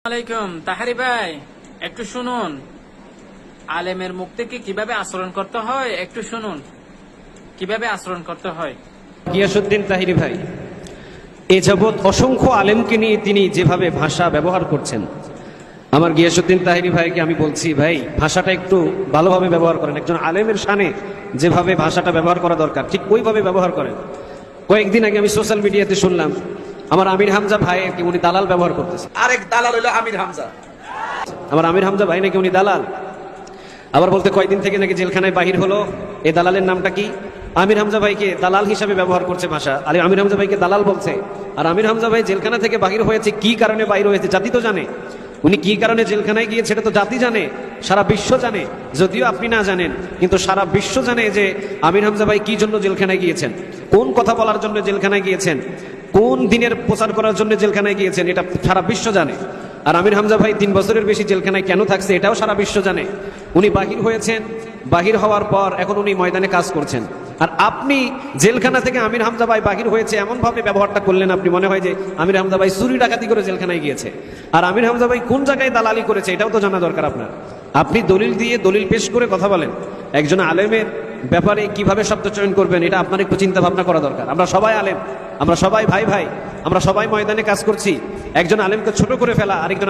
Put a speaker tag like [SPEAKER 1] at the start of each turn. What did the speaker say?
[SPEAKER 1] আলাইকুম তাহারি ভাই, একটু শুনুন। আলেমের মুখ থেকে কিভাবে আচরণ করতে হয় একটু শুনুন, কিভাবে আচরণ করতে হয়।
[SPEAKER 2] গিয়াসউদ্দিন তাহিরি ভাই এ যাবৎ অসংখ্য আলেমকে নিয়ে তিনি যেভাবে ভাষা ব্যবহার করছেন, আমার গিয়াসউদ্দিন তাহিরি ভাইকে আমি বলছি, ভাই ভাষাটা একটু ভালোভাবে ব্যবহার করেন। একজন আলেমের শানে যেভাবে ভাষাটা ব্যবহার করা দরকার ঠিক ওইভাবে ব্যবহার করেন। কয়েকদিন আগে আমি সোশ্যাল মিডিয়াতে শুনলাম আমার আমির হামজা ভাইকে উনি দালাল ব্যবহার করতেছে।
[SPEAKER 3] আরেক দালাল হইলো আমির হামজা।
[SPEAKER 2] আমার আমির হামজা ভাই নাকি উনি দালাল। আবার বলতে কয়েকদিন থেকে নাকি জেলখানায় বাহির হলো। এই দালালের নামটা কি? আমির হামজা ভাইকে দালাল হিসাবে ব্যবহার করছে ভাষা। আরে আমির হামজা ভাইকে দালাল বলছে। আর আমির হামজা ভাই জেলখানা থেকে বাহির হয়েছে কি কারণে বাহির হয়েছে জাতি তো জানে। উনি কি কারণে জেলখানায় গিয়েছে সেটা তো জাতি জানে, সারা বিশ্ব জানে। যদিও আপনি না জানেন, কিন্তু সারা বিশ্ব জানে যে আমির হামজা ভাই কি জন্য জেলখানায় গিয়েছেন, কোন কথা বলার জন্য জেলখানায় গিয়েছেন, কোন দিনের প্রচার করার জন্য জেলখানায় গিয়েছেন, এটা সারা বিশ্ব জানে। আর আমির হামজা ভাই 3 বছরের বেশি জেলখানায় কেন থাকছে এটাও সারা বিশ্ব জানে। উনি বাহির হয়েছেন, বাহির হওয়ার পর এখন উনি ময়দানে কাজ করছেন। আর আপনি জেলখানা থেকে আমির হামজা ভাই বাহির হয়েছে এমন ভাবে ব্যবহারটা করলেন, আপনি মনে হয় যে আমির হামজা ভাই চুরি ডাকাতি করে জেলখানায় গিয়েছে। আর আমির হামজা ভাই কোন জায়গায় দালালি করেছে এটাও তো জানা দরকার আপনার। আপনি দলিল দিয়ে দলিল পেশ করে কথা বলেন। একজন আলেমের ব্যাপারে কিভাবে শব্দ চয়ন করবেন এটা আপনার একটু চিন্তা ভাবনা করা দরকার। আমরা সবাই আলেম, আমরা সবাই ভাই ভাই, আমরা সবাই ময়দানে কাজ করছি। একজন আলেমকে ছোট করে ফেলা আরেকজন